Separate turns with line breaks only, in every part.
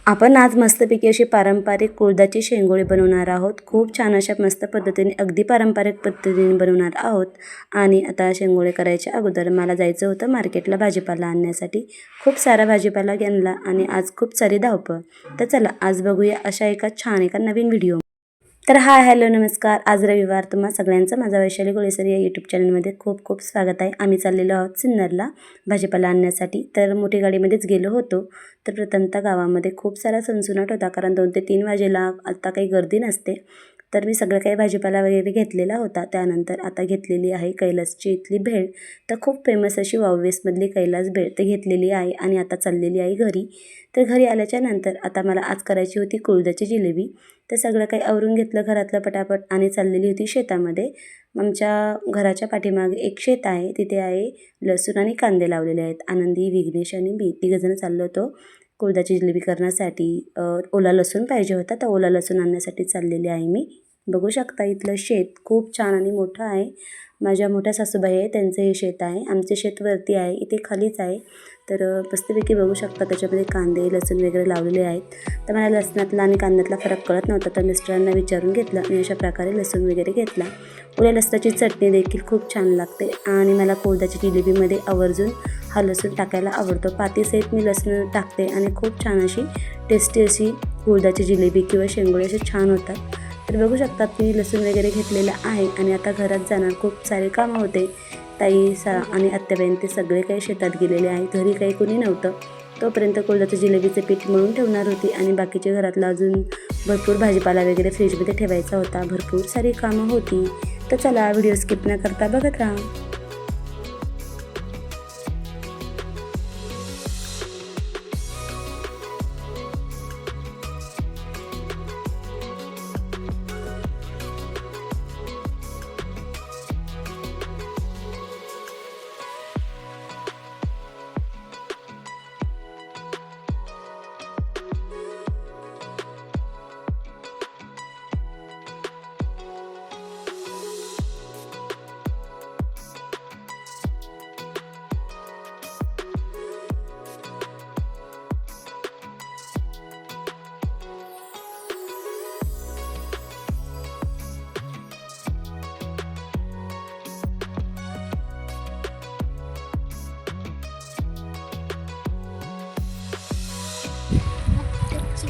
आपण आज मस्तपैकी अशी पारंपरिक कुळथाची शेंगोळी बनवणार आहोत। खूप छान अशा मस्त पद्धतीने अगदी पारंपरिक पद्धतीने बनवणार आहोत। आणि आता शेंगोळे करायच्या अगोदर मला जायचं होतं मार्केटला भाजीपाला आणण्यासाठी। खूप सारा भाजीपाला घेतला आणि आज खूप सारी धावपळ। तर चला आज बघूया अशा एका छान एका नवीन व्हिडिओ। तर हाय हॅलो नमस्कार। आज रविवार तुम्हा सगळ्यांचं माझा वैशाली गोळेसर या यूट्यूब चॅनलमध्ये खूप खूप स्वागत आहे। आम्ही चाललेलो आहोत सिन्नरला भाजीपाला आणण्यासाठी। तर मोठी गाडीमध्येच गेलो होतो। तर प्रथमतः गावामध्ये खूप सारा सणसुनाट होता, कारण 2 ते 3 वाजेला आता काही गर्दी नसते। तर मी सगळं काही भाजीपाला वगैरे घेतलेला होता। त्यानंतर आता घेतलेली आहे कैलासची इथली भेळ। तर खूप फेमस अशी वाववेसमधली कैलास भेळ ते घेतलेली आहे आणि आता चाललेली आहे घरी। तर घरी आल्याच्या नंतर आता मला आज करायची होती कुळथाची जिलेबी। तर सगळं काही आवरून घेतलं घरातलं पटापट आणि चाललेली होती शेतामध्ये। आमच्या घराच्या पाठीमागे एक शेत आहे, तिथे आहे लसूण आणि कांदे लावलेले आहेत। आनंदी, विघ्नेश आणि मी तिघंजण चाललो होतो कुळथाची जिलेबी करण्यासाठी। ओला लसूण पाहिजे होता, तर ओला लसूण आणण्यासाठी चाललेली आहे मी। बघू शकता इथलं शेत खूप छान आणि मोठं आहे। माझ्या मोठ्या सासूबाई आहे, त्यांचं हे शेत आहे। आमचे शेत वरती आहे, इथे खालीच आहे। तर मस्तपैकी बघू शकता त्याच्यामध्ये कांदे लसूण वगैरे लावलेले आहेत। तर मला लसणातला आणि कांद्यातला फरक कळत नव्हता, तर मिस्टरांना विचारून घेतलं आणि अशा प्रकारे लसूण वगैरे घेतला। ओल्या लसणाची चटणी देखील खूप छान लागते आणि मला कुळथाची जिलेबीमध्ये आवर्जून हा लसूण टाकायला आवडतो। पातीसहित मी लसूण टाकते आणि खूप छान अशी टेस्टी अशी कुळथाची जिलेबी किंवा शेंगोळे असे छान होतात। तर बघू शकतात मी लसूण वगैरे घेतलेला आहे आणि आता घरात जाणार खूप सारे कामं होते। ताई आणि आत्याबाईं ते सगळे काही शेतात गेलेले आहे, घरी काही कोणी नव्हतं। तोपर्यंत कुळथाची जिलेबीचे पीठ मळून ठेवणार होती आणि बाकीचे घरातला अजून भरपूर भाजीपाला वगैरे फ्रीजमध्ये ठेवायचा होता। भरपूर सारी कामं होती। तर चला व्हिडिओ स्किप न करता बघत राहा।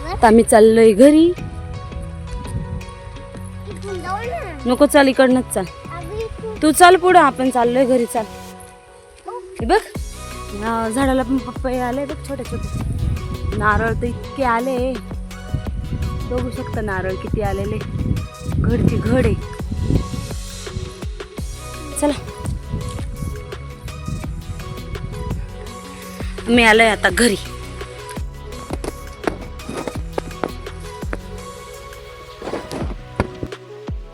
आता आम्ही चाललोय घरी। नको चाल, इकडनंच चाल, तू चाल पुढं, आपण चाललोय घरी। चाल, हे बघ झाडाला पण पपई आले बघ, छोटे छोटे नारळ तर इतके आले, बघू शकता नारळ किती आलेले, घडची घड आहे। चला मी आलोय आता घरी।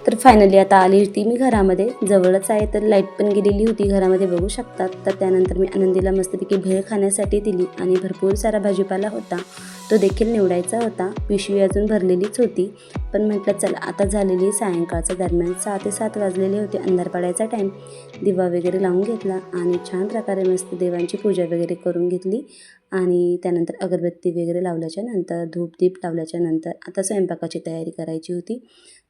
तर फायनली आता आली होती मी घरामध्ये, जवळच आहे। तर लाईट पण गेलेली होती घरामध्ये बघू शकतात। तर त्यानंतर मी आनंदीला मस्तपैकी भेळ खाण्यासाठी दिली आणि भरपूर सारा भाजीपाला होता, तो देखील निवडायचा होता। पिशवी अजून भरलेलीच होती, पण म्हटलं चला आता झालेली सायंकाळच्या दरम्यान 6 ते 7 वाजलेले होते, अंधार पडायचा टाईम। दिवा वगैरे लावून घेतला आणि छान प्रकारे मस्त देवांची पूजा वगैरे करून घेतली आणि त्यानंतर अगरबत्ती वगैरे लावल्याच्या नंतर धूप दीप लावल्याच्या नंतर आता स्वयंपाकाची तयारी करायची होती।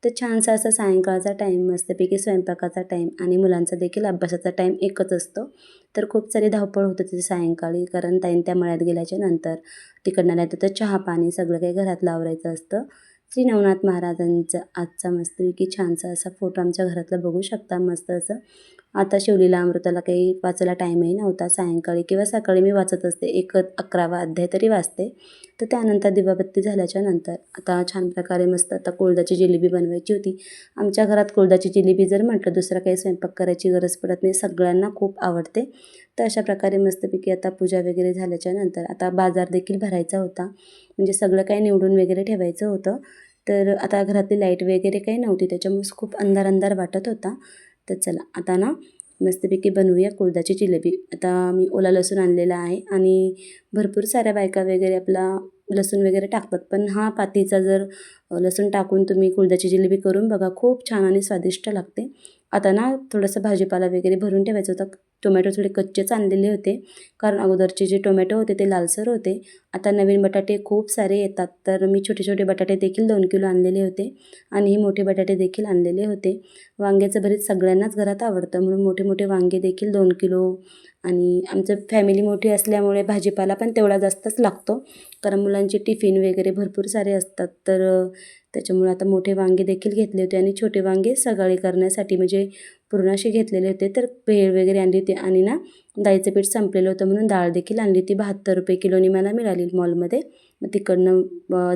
तर छानसा असा सायंकाळचा टाईम, मस्तपैकी स्वयंपाकाचा टाईम आणि मुलांचा देखील अभ्यासाचा टाईम एकच असतो। तर खूप सारी धावपळ होत होती सायंकाळी, कारण ताईन त्या मळ्यात गेल्याच्या नंतर तिकडनं नाही तर चहा पाणी सगळं काही घरातलं आवरायचं असतं। श्री नवनाथ महाराजांचा आजचा मस्तपैकी छानसा असा फोटो आमच्या घरातला बघू शकता, मस्त असं। आता शिवलीला अमृताला काही वाचायला टाईमही नव्हता, सायंकाळी किंवा सकाळी मी वाचत असते, 11वा अध्याय तरी वाचते। तर त्यानंतर दिवाबत्ती झाल्याच्या नंतर आता छान प्रकारे मस्त आता कुळथाची जिलेबी बनवायची होती। आमच्या घरात कुळथाची जिलेबी जर म्हटलं दुसरा काही स्वयंपाक करायची गरज पडत नाही, सगळ्यांना खूप आवडते। तर अशा प्रकारे मस्तपैकी आता पूजा वगैरे झाल्याच्या नंतर आता बाजार देखील भरायचा होता, म्हणजे सगळं काही निवडून वगैरे ठेवायचं होतं। तर आता घरातली लाईट वगैरे काही नव्हती, त्याच्यामुळे खूप अंधार अंधार वाटत होता। तर चला आता ना मस्तपैकी बनवूया कुळथाची जिलेबी। आता मी ओला लसूण आणलेला आहे आणि भरपूर साऱ्या बायका वगैरे आपला लसूण वगैरे टाकतात, पण हा पातीचा जर लसूण टाकून तुम्ही कुळथाची जिलेबी करून बघा, खूप छान आणि स्वादिष्ट लागते। आता ना थोडंसं भाजीपाला वगैरे भरून ठेवायचं होतं, टोमॅटो थोडे कच्चेच आणलेले होते, कारण अगोदरचे जे टोमॅटो होते ते लालसर होते. आता नवीन बटाटे खूप सारे येतात, तर मी छोटे छोटे बटाटे देखील 2 किलो आणलेले होते आणि हे मोठे बटाटे देखील आणलेले होते. वांग्याचं भरीत सगळ्यांनाच घरात आवडतं, म्हणून मोठे मोठे वांगे देखील 2 किलो. आणि आमचं फॅमिली मोठी असल्यामुळे भाजीपाला पण तेवढा जास्तच लागतो, कारण मुलांचे टिफिन वगैरे भरपूर सारे असतात. तर त्याच्यामुळे आता मोठे वांगे देखील घेतले होते आणि छोटे वांगे सकाळी करण्यासाठी म्हणजे पुरणाशी घेतलेले होते. तर भेळ वगैरे आणली होती आणि ना डाळीचं पीठ संपलेलं होतं, म्हणून डाळ देखील आणली होती. 72 रुपये किलोनी मला मिळाली मॉलमध्ये. मग तिकडनं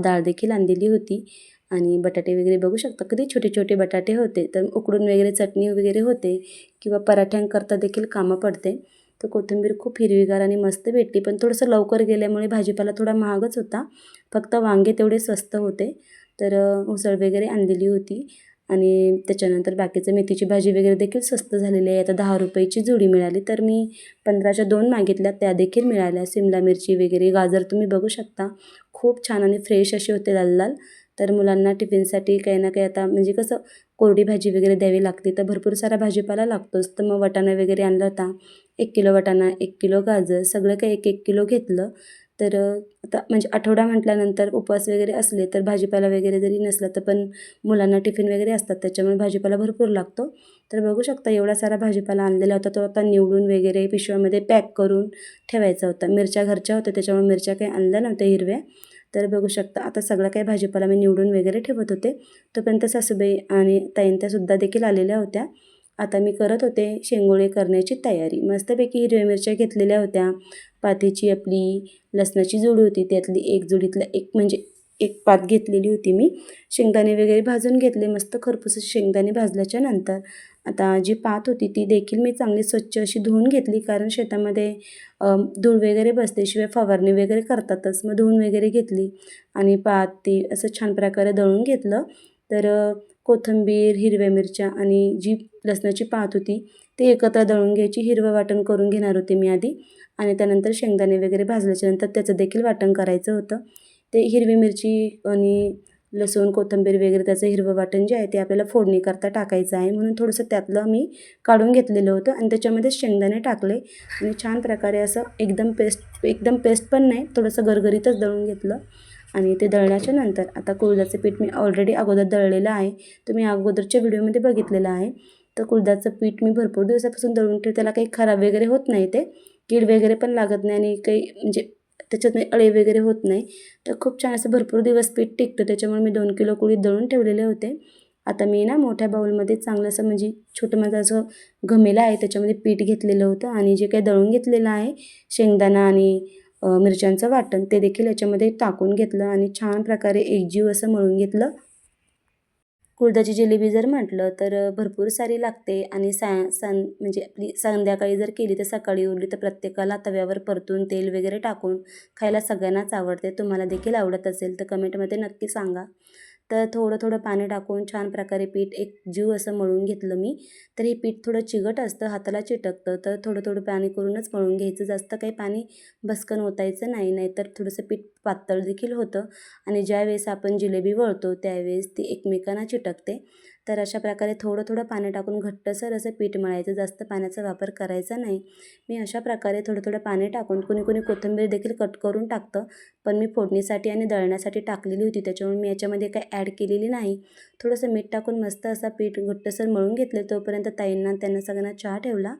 डाळ देखील आणलेली होती. आणि बटाटे वगैरे बघू शकता, कधी छोटे छोटे बटाटे होते, तर उकडून वगैरे चटणी वगैरे होते किंवा पराठ्यांकरता देखील कामं पडते. तर कोथिंबीर खूप हिरवीगार आणि मस्त भेटली, पण थोडंसं लवकर गेल्यामुळे भाजीपाला थोडा महागच होता. फक्त वांगे तेवढे स्वस्त होते. तर उसळ वगैरे आणलेली होती आणि त्याच्यानंतर बाकीचं मेथीची भाजी वगैरे देखील स्वस्त झालेली आहे. आता 10 रुपयाची जुडी मिळाली, तर मी 15च्या 2 मागितल्या, त्या देखील मिळाल्या. सिमला मिरची वगैरे, गाजर तुम्ही बघू शकता, खूप छान आणि फ्रेश असे होते, लाल लाल. तर मुलांना टिफिनसाठी काही ना काही आता म्हणजे कसं कोरडी भाजी वगैरे द्यावी लागते, तर भरपूर सारा भाजीपाला लागतोच. तर मग वाटाणा वगैरे आणला होता, 1 किलो वाटाणा, 1 किलो गाजर, सगळं काही 1-1 किलो घेतलं. तर आता म्हणजे आठवडा म्हटल्यानंतर उपवास वगैरे असले तर भाजीपाला वगैरे जरी नसला तर पण मुलांना टिफिन वगैरे असतात, त्याच्यामुळे भाजीपाला भरपूर लागतो. तर बघू शकता एवढा सारा भाजीपाला आणलेला होता, तो आता निवडून वगैरे पिशव्यामध्ये पॅक करून ठेवायचा होता. मिरच्या घरच्या होत्या, त्याच्यामुळे मिरच्या काही आणल्या नव्हत्या हिरव्या. तर बघू शकता आता सगळा काही भाजीपाला मी निवडून वगैरे ठेवत होते. तोपर्यंत सासूबाई आणि ताईंत्यासुद्धा देखील आलेल्या होत्या. आता मी करत होते शेंगोळे करण्याची तयारी. मस्तपैकी हिरव्या मिरच्या घेतलेल्या होत्या. पातीची आपली लसणाची जुडी होती, त्यातली एक जुडीतला एक म्हणजे एक पात घेतलेली होती मी. शेंगदाणे वगैरे भाजून घेतले, मस्त खरपूस शेंगदाणे भाजल्याच्या नंतर आता जी पात होती ती देखील मी चांगली स्वच्छ अशी धुवून घेतली, कारण शेतामध्ये धूळ वगैरे बसते, शिवाय फवारणी वगैरे करतातच. मग धुवून वगैरे घेतली आणि पात ती असं छान प्रकारे दळून घेतलं. तर कोथिंबीर, हिरव्या मिरच्या आणि जी लसणाची पात होती ती एकत्र दळून घ्यायची. हिरवं वाटण करून घेणार होते मी आधी आणि त्यानंतर शेंगदाणे वगैरे भाजल्याच्यानंतर त्याचं देखील वाटण करायचं होतं. ते हिरवी मिरची आणि लसूण, कोथिंबीर वगैरे त्याचं हिरवं वाटण जे आहे ते आपल्याला फोडणीकरता टाकायचं आहे, म्हणून थोडंसं त्यातलं मी काढून घेतलेलं होतं आणि त्याच्यामध्ये शेंगदाणे टाकले आणि छान प्रकारे असं एकदम पेस्ट पण नाही, थोडंसं गरगरीतच दळून घेतलं. आणि ते दळल्याच्या नंतर आता कुळथाचं पीठ मी ऑलरेडी अगोदर दळलेलं आहे, तुम्ही अगोदरच्या व्हिडिओमध्ये बघितलेलं आहे. तर कुळथाचं पीठ मी भरपूर दिवसापासून दळून ठेवते, त्याला काही खराब वगैरे होत नाही, ते कीड वगैरे पण लागत नाही आणि काही म्हणजे त्याच्यात अळे वगैरे होत नाही. तर खूप छान असं भरपूर दिवस पीठ टिकतं, त्याच्यामुळे मी 2 किलो कुळीथ दळून ठेवलेले होते. आता मी ना मोठ्या बाऊलमध्ये चांगलं असं म्हणजे छोटं माझं असं घमेलं आहे, त्याच्यामध्ये पीठ घेतलेलं होतं आणि जे काही दळून घेतलेलं आहे शेंगदाणा आणि मिरच्यांचं वाटण ते देखील याच्यामध्ये टाकून घेतलं आणि छान प्रकारे एकजीव असं मळून घेतलं. कुळथाची जिलेबी जर म्हटलं तर भरपूर सारी लागते आणि म्हणजे आपली संध्याकाळी जर केली तर सकाळी उरली तर प्रत्येकाला तव्यावर परतून तेल वगैरे टाकून खायला सगळ्यांनाच आवडते. तुम्हाला देखील आवडत असेल तर कमेंटमध्ये नक्की सांगा. तर थोडं थोडं पाणी टाकून छान प्रकारे पीठ एकजीव असं मळून घेतलं मी. तर हे पीठ थोडं चिकट असतं, हाताला चिटकतं, तर थोडं थोडं पाणी करूनच मळून घ्यायचं, जास्त काही पाणी भसकन ओतायचं नाही, नाहीतर थोडंसं पीठ पातळ देखील होतं आणि ज्यावेळेस आपण जिलेबी वळतो त्यावेळेस ती एकमेकांना चिटकते. तर अशा प्रकारे थोडं थोडं पाणी टाकून घट्टसर असं पीठ मळायचं, जास्त पाण्याचा वापर करायचा नाही. मी अशा प्रकारे थोडं थोडं पाणी टाकून कोणी कोणी कोथिंबीर देखील कट करून टाकतं, पण मी फोडणीसाठी आणि दळण्यासाठी टाकलेली होती, त्याच्यामुळे मी याच्यामध्ये काही ॲड केलेली नाही. थोडंसं मीठ टाकून मस्त असा पीठ घट्टसर मळून घेतले. तोपर्यंत ताईंना त्यांना सगळ्यांना चहा ठेवला.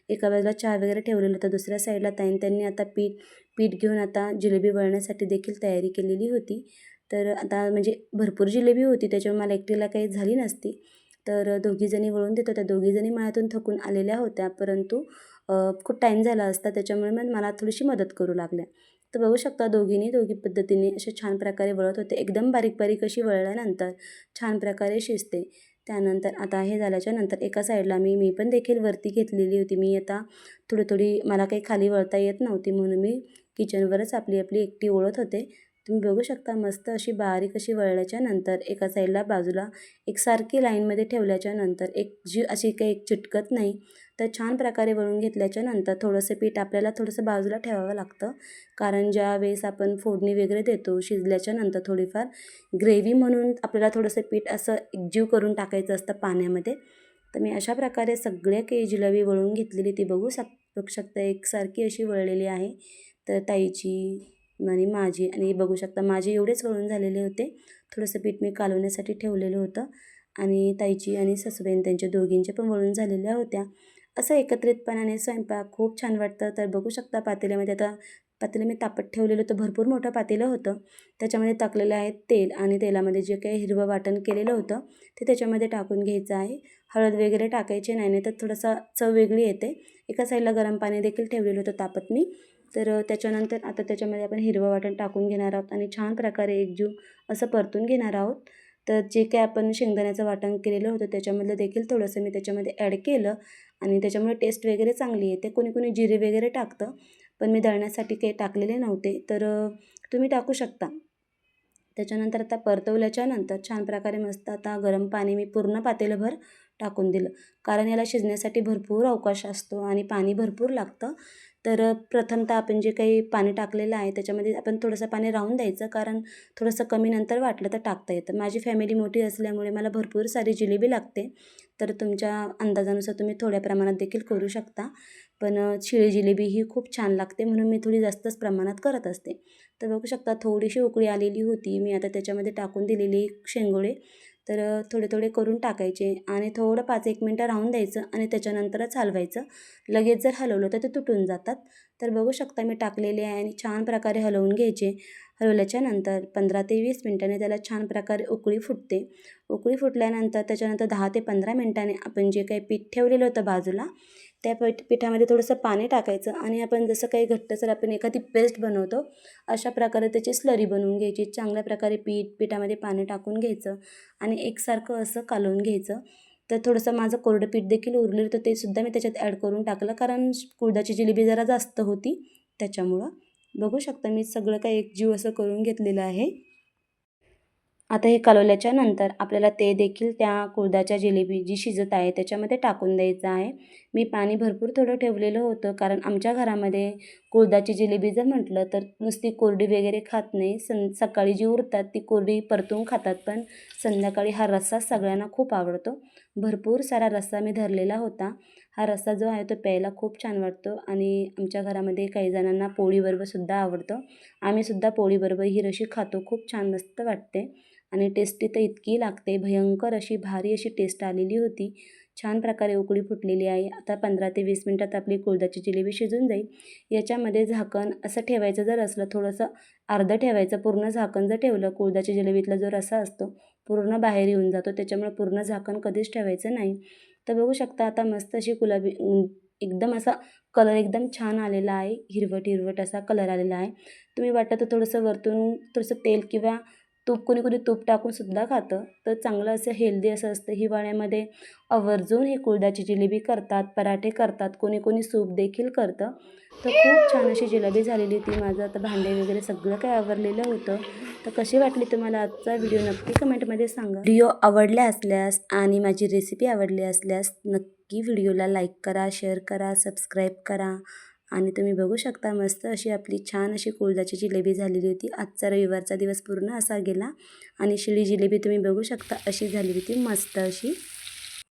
एका बाजूला चहा वगैरे ठेवलेलं होतं, दुसऱ्या साईडला त्यांनी आता पीठ घेऊन आता जिलेबी वळण्यासाठी देखील तयारी केलेली होती. तर आता म्हणजे भरपूर जिलेबी होती, त्याच्यामुळे मला एकटीला काही झाली नसती. तर दोघीजणी वळून देत होत्या. दोघीजणी मळ्यातून थकून आलेल्या होत्या, परंतु खूप टाईम झाला असता, त्याच्यामुळे मग मला थोडीशी मदत करू लागल्या. तर बघू शकता दोघी पद्धतीने असे छान प्रकारे वळत होते. एकदम बारीक बारीक अशी वळल्यानंतर छान प्रकारे शिजते. त्यानंतर आता हे झाल्याच्या नंतर एका साईडला मी पण देखील वरती घेतलेली होती. मी आता थोडी मला काही खाली वळता येत नव्हती, म्हणून मी किचनवरच आपली एकटी वळत होते. तुम्ही बघू शकता मस्त अशी बारीक अशी वळल्याच्या नंतर एका साईडला बाजूला एकसारखी लाईनमध्ये ठेवल्याच्या नंतर अशी काही एक चिटकत नाही, तर छान प्रकारे वळून घेतल्याच्या नंतर थोडंसं पीठ आपल्याला थोडंसं बाजूला ठेवावं लागतं, कारण ज्यावेळेस आपण फोडणी वगैरे देतो शिजल्याच्या नंतर थोडीफार ग्रेव्ही म्हणून आपल्याला थोडंसं पीठ असं एकजीव करून टाकायचं असतं पाण्यामध्ये. तर मी अशा प्रकारे सगळ्या काही जिलेबी वळून घेतलेली ती बघू शकता एकसारखी अशी वळलेली आहे. तर ताईची आणि माझी आणि बघू शकता माझे एवढेच वळून झालेले होते. थोडंसं पीठ मी कालवण्यासाठी ठेवलेलं होतं आणि ताईची आणि सासूबाईंनी त्यांच्या दोघींच्या पण वळून झालेल्या होत्या. असं एकत्रितपणाने स्वयंपाक खूप छान वाटतं. तर बघू शकता पातेल्यामध्ये आता पातेलं मी तापत ठेवलेलं होतं, भरपूर मोठं पातेलं होतं. त्याच्यामध्ये टाकलेलं आहे तेल आणि तेलामध्ये जे काही हिरवं वाटण केलेलं होतं ते त्याच्यामध्ये टाकून घ्यायचं आहे. हळद वगैरे टाकायची नाही तर थोडंसं चव वेगळी येते. एका साईडला गरम पाणी देखील ठेवलेलं होतं तापत मी. तर त्याच्यानंतर आता त्याच्यामध्ये आपण हिरवं वाटण टाकून घेणार आहोत आणि छान प्रकारे एकजीव असं परतून घेणार आहोत. तर जे काही आपण शेंगदाण्याचं वाटण केलेलं होतं त्याच्यामधलं देखील थोडंसं मी त्याच्यामध्ये ॲड केलं आणि त्याच्यामुळे टेस्ट वगैरे चांगली येते. कोणी कोणी जिरे वगैरे टाकतं, पण मी दळण्यासाठी काही टाकलेले नव्हते, तर तुम्ही टाकू शकता. त्याच्यानंतर आता परतवल्याच्या नंतर छान प्रकारे मस्त आता गरम पाणी मी पूर्ण पातेलंभर टाकून दिलं, कारण याला शिजण्यासाठी भरपूर अवकाश असतो आणि पाणी भरपूर लागतं. तर प्रथमतः आपण जे काही पाणी टाकलेलं आहे त्याच्यामध्ये आपण थोडंसं पाणी राहून द्यायचं, कारण थोडंसं कमी नंतर वाटलं तर टाकता येतं. माझी फॅमिली मोठी असल्यामुळे मला भरपूर सारी जिलेबी लागते, तर तुमच्या अंदाजानुसार तुम्ही थोड्या प्रमाणात देखील करू शकता. पण शिळी जिलेबी ही खूप छान लागते म्हणून मी थोडी जास्तच प्रमाणात करत असते. तर बघू शकता थोडीशी उकळी आलेली होती, मी आता त्याच्यामध्ये टाकून दिलेली शेंगोळे. तर थोडे थोडे करून टाकायचे आणि थोडं 5-1 मिनटं राहून द्यायचं आणि त्याच्यानंतरच हलवायचं. लगेच जर हलवलं तर ते तुटून जातात. तर बघू शकता मी टाकलेले आहे आणि छान प्रकारे हलवून घ्यायचे. हलवल्याच्या नंतर 15 ते 20 मिनटाने त्याला छान प्रकारे उकळी फुटते. उकळी फुटल्यानंतर त्याच्यानंतर 10 ते 15 मिनटाने आपण जे काही पीठ ठेवलेलं होतं बाजूला, त्या पिठामध्ये थोडंसं पाणी टाकायचं आणि आपण जसं काही घट्टसर आपण एखादी पेस्ट बनवतो अशा प्रकारे त्याची स्लरी बनवून घ्यायची. चांगल्या प्रकारे पिठामध्ये पाणी टाकून घ्यायचं आणि एकसारखं असं कालवून घ्यायचं. तर थोडंसं माझं कोरडं पीठ देखील उरलेलं होतं, ते सुद्धा मी त्याच्यात ॲड करून टाकलं, कारण कुळथाची जिलेबी जरा जास्त होती त्याच्यामुळं. बघू शकता मी सगळं काही एकजीव असं करून घेतलेलं आहे. आता हे कालवल्याच्या नंतर आपल्याला ते देखील त्या कुळथाच्या जिलेबी जी शिजत आहे त्याच्यामध्ये टाकून द्यायचं आहे. मी पाणी भरपूर थोडं ठेवलेलं होतं, कारण आमच्या घरामध्ये कुळथाची जिलेबी जर म्हटलं तर नुसती कोरडी वगैरे खात नाही. सकाळी जी उरतात ती कोरडी परतून खातात, पण संध्याकाळी हा रस्सा सगळ्यांना खूप आवडतो. भरपूर सारा रस्सा मी धरलेला होता. हा रस्सा जो आहे तो प्यायला खूप छान वाटतो आणि आमच्या घरामध्ये काही जणांना पोळीबरोबर सुद्धा आवडतं. आम्हीसुद्धा पोळीबरोबर ही रशी खातो. खूप छान मस्त वाटते आणि टेस्टी तर इतकी लागते, भयंकर अशी भारी अशी टेस्ट आलेली होती. छान प्रकारे उकळी फुटलेली आहे. आता 15 ते 20 मिनटात आपली कुळथाची जिलेबी शिजून जाईल. याच्यामध्ये झाकण असं ठेवायचं जर असलं, थोडंसं अर्धं ठेवायचं. पूर्ण झाकण जर ठेवलं, कुळथाच्या जिलेबीतला जो रस्सा असतो पूर्ण बाहेर येऊन जातो, त्याच्यामुळे पूर्ण झाकण कधीच ठेवायचं नाही. तर बघू शकता आता मस्त अशी गुलाबी एकदम असा कलर एकदम छान आलेला आहे. हिरवट हिरवट असा कलर आलेला आहे. तुम्ही वाटतं तर थोडंसं वरतून थोडंसं तेल किंवा तूप, कोणी कोणी तूप टाकूनसुद्धा खातं. तर चांगलं असं हेल्दी असं असतं. हिवाळ्यामध्ये आवर्जून ही कुळथाची जिलेबी करतात, पराठे करतात, कोणी कोणी सूप देखील करतं. तर खूप छान अशी जिलेबी झालेली होती. माझं आता भांडे वगैरे सगळं काही आवरलेलं होतं. तर कशी वाटली तुम्हाला आजचा व्हिडिओ नक्की कमेंटमध्ये सांगा. व्हिडिओ आवडला असल्यास आणि माझी रेसिपी आवडली असल्यास नक्की व्हिडिओला लाईक करा, शेअर करा, सबस्क्राईब करा. आणि तुम्ही बघू शकता मस्त अशी आपली छान अशी कुळथाची जिलेबी झालेली होती. आजचा रविवारचा दिवस पूर्ण असा गेला आणि शिळी जिलेबी तुम्ही बघू शकता अशी झाली होती मस्त अशी.